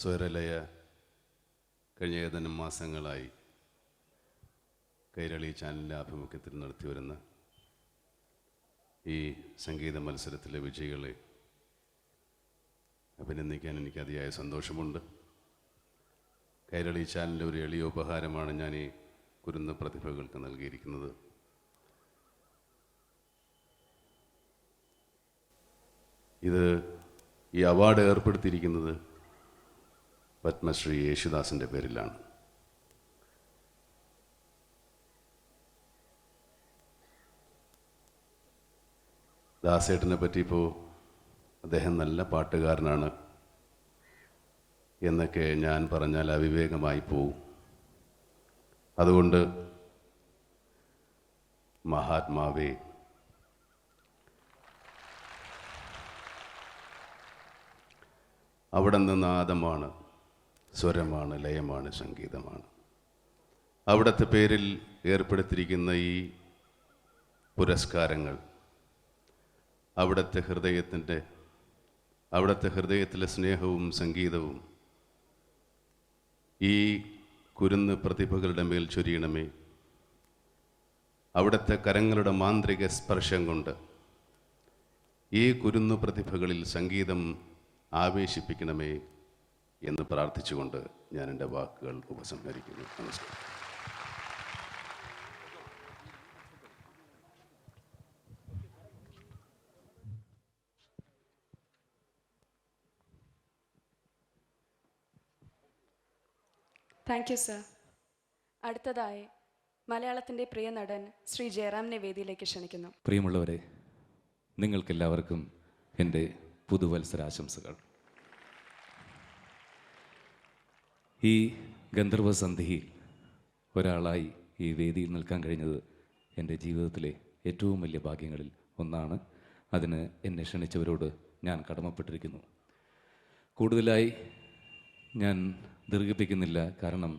സ്വരലയ കഴിഞ്ഞ ഏതാനും മാസങ്ങളായി കൈരളി ചാനലിൻ്റെ ആഭിമുഖ്യത്തിൽ നടത്തിവരുന്ന ഈ സംഗീത മത്സരത്തിലെ വിജയികളെ അഭിനന്ദിക്കാൻ എനിക്ക് അതിയായ സന്തോഷമുണ്ട്. കൈരളി ചാനലിൻ്റെ ഒരു എളിയ ഉപഹാരമാണ് ഞാൻ ഈ കുരുന്ന പ്രതിഭകൾക്ക് നൽകിയിരിക്കുന്നത്. ഈ അവാർഡ് ഏർപ്പെടുത്തിയിരിക്കുന്നത് പത്മശ്രീ യേശുദാസിൻ്റെ പേരിലാണ്. ദാസേട്ടനെ പറ്റി ഇപ്പോൾ അദ്ദേഹം നല്ല പാട്ടുകാരനാണ് എന്നൊക്കെ ഞാൻ പറഞ്ഞാൽ അവിവേകമായി പോവും. അതുകൊണ്ട് മഹാത്മാവേ, അവിടെ നിന്ന് നാദമാണ്, സ്വരമാണ്, ലയമാണ്, സംഗീതമാണ്. അവിടുത്തെ പേരിൽ ഏർപ്പെടുത്തിയിരിക്കുന്ന ഈ പുരസ്കാരങ്ങൾ അവിടുത്തെ ഹൃദയത്തിലെ സ്നേഹവും സംഗീതവും ഈ കുരുന്ന് പ്രതിഭകളുടെ മേൽ ചൊരിയണമേ. അവിടുത്തെ കരങ്ങളുടെ മാന്ത്രിക സ്പർശം കൊണ്ട് ഈ കുരുന്നു പ്രതിഭകളിൽ സംഗീതം ആവേശിപ്പിക്കണമേ എന്ന് പ്രാർത്ഥിച്ചുകൊണ്ട് ഞാൻ എൻ്റെ വാക്കുകൾ ഉപസംഹരിക്കുന്നു. നമസ്കാരം. Thank you sir. അടുത്തതായി മലയാളത്തിൻ്റെ പ്രിയ നടൻ ശ്രീ ജയറാമിനെ വേദിയിലേക്ക് ക്ഷണിക്കുന്നു. പ്രിയമുള്ളവരെ, നിങ്ങൾക്കെല്ലാവർക്കും എൻ്റെ പുതുവത്സരാശംസകൾ. ഈ ഗന്ധർവസന്ധിയിൽ ഒരാളായി ഈ വേദിയിൽ നിൽക്കാൻ കഴിഞ്ഞത് എൻ്റെ ജീവിതത്തിലെ ഏറ്റവും വലിയ ഭാഗ്യങ്ങളിൽ ഒന്നാണ്. അതിന് എന്നെ ക്ഷണിച്ചവരോട് ഞാൻ കടമപ്പെട്ടിരിക്കുന്നു. കൂടുതലായി ഞാൻ ദീർഘിപ്പിക്കുന്നില്ല, കാരണം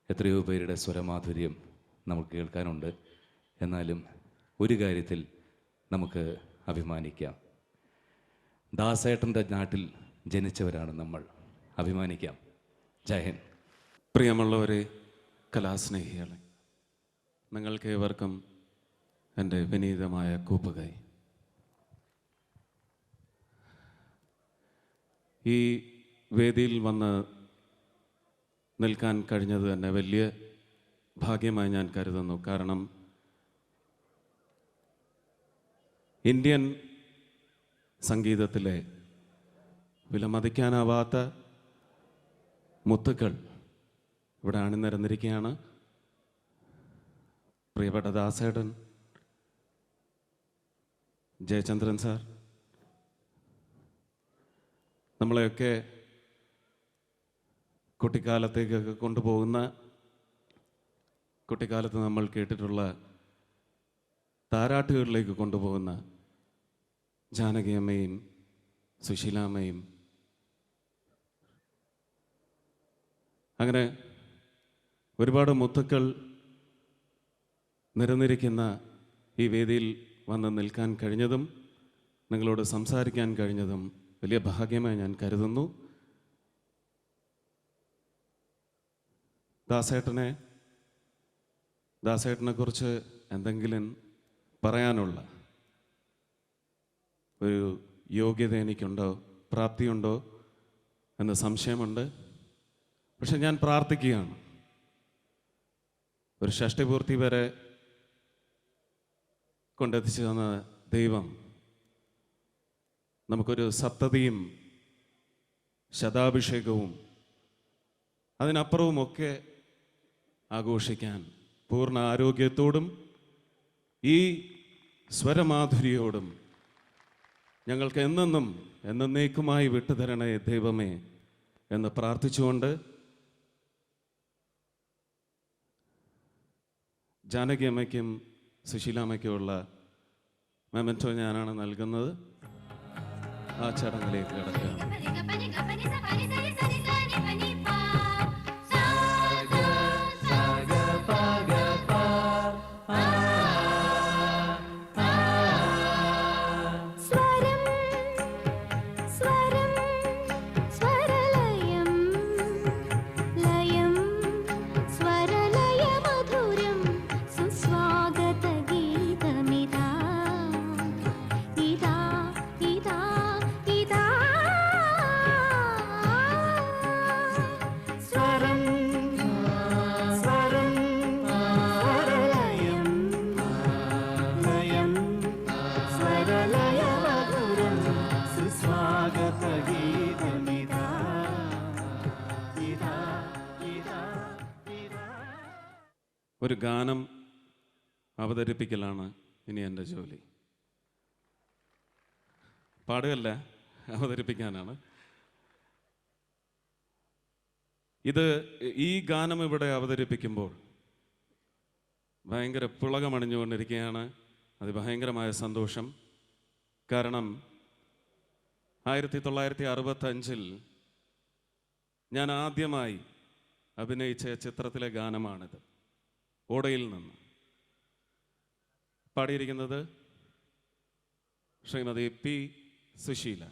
എത്രയോ പേരുടെ സ്വരമാധുര്യം നമുക്ക് കേൾക്കാനുണ്ട്. എന്നാലും ഒരു കാര്യത്തിൽ നമുക്ക് അഭിമാനിക്കാം. ദാസേട്ടൻ്റെ നാട്ടിൽ ജനിച്ചവരാണ് നമ്മൾ. അഭിമാനിക്കാം. ജയ് ഹിന്ദ്. പ്രിയമുള്ളവരെ, കലാസ്നേഹികളെ, നിങ്ങൾക്ക് ഏവർക്കും എൻ്റെ വിനീതമായ കൂപ്പുകൈ. ഈ വേദിയിൽ വന്ന് നിൽക്കാൻ കഴിഞ്ഞത് തന്നെ വലിയ ഭാഗ്യമായി ഞാൻ കരുതുന്നു. കാരണം ഇന്ത്യൻ സംഗീതത്തിലെ വിലമതിക്കാനാവാത്ത മുത്തുക്കൾ ഇവിടെ അണിനിരന്നിരിക്കുകയാണ്. പ്രിയപ്പെട്ട ദാസേട്ടൻ, ജയചന്ദ്രൻ സാർ, നമ്മളെയൊക്കെ കുട്ടിക്കാലത്തേക്കൊക്കെ കൊണ്ടുപോകുന്ന, കുട്ടിക്കാലത്ത് നമ്മൾ കേട്ടിട്ടുള്ള താരാട്ടുകളിലേക്ക് കൊണ്ടുപോകുന്ന ജാനകിയമ്മയും സുശീലാമ്മയും, അങ്ങനെ ഒരുപാട് മുത്തുക്കൾ നിരന്നിരിക്കുന്ന ഈ വേദിയിൽ വന്ന് നിൽക്കാൻ കഴിഞ്ഞതും നിങ്ങളോട് സംസാരിക്കാൻ കഴിഞ്ഞതും വലിയ ഭാഗ്യമായി ഞാൻ കരുതുന്നു. ദാസേട്ടനെ കുറിച്ച് എന്തെങ്കിലും പറയാനുള്ള ഒരു യോഗ്യത എനിക്കുണ്ടോ, പ്രാപ്തിയുണ്ടോ എന്ന് സംശയമുണ്ട്. പക്ഷെ ഞാൻ പ്രാർത്ഥിക്കുകയാണ്, ഒരു ഷഷ്ടിപൂർത്തി വരെ കൊണ്ടെത്തിച്ചു തന്ന ദൈവം നമുക്കൊരു സപ്തതിയും ശതാഭിഷേകവും അതിനപ്പുറവുമൊക്കെ ആഘോഷിക്കാൻ പൂർണ്ണ ആരോഗ്യത്തോടും ഈ സ്വരമാധുരിയോടും ഞങ്ങൾക്ക് എന്നെന്നും എന്നേക്കുമായി വിട്ടുതരണേ ദൈവമേ എന്ന് പ്രാർത്ഥിച്ചുകൊണ്ട് ജാനകി അമ്മയ്ക്കും സുശീലാമ്മയ്ക്കുമുള്ള മെമൻറ്റോ ഞാനാണ് നൽകുന്നത്. ആ ചടങ്ങിലേക്ക് കിടക്കുകയാണ്. സ്വരം സ്വരലയം ഒരു ഗാനം അവതരിപ്പിക്കലാണ് ഇനി എൻ്റെ ജോലി. പാടുകയല്ല, അവതരിപ്പിക്കാനാണ്. ഈ ഗാനം ഇവിടെ അവതരിപ്പിക്കുമ്പോൾ ഭയങ്കര പുളകമണിഞ്ഞുകൊണ്ടിരിക്കുകയാണ്. അതിഭയങ്കരമായ സന്തോഷം. കാരണം 1965 ഞാൻ ആദ്യമായി അഭിനയിച്ച ചിത്രത്തിലെ ഗാനമാണിത്. ഓടയിൽ നിന്ന് പാടിയിരിക്കുന്നത് ശ്രീമതി പി സുശീല.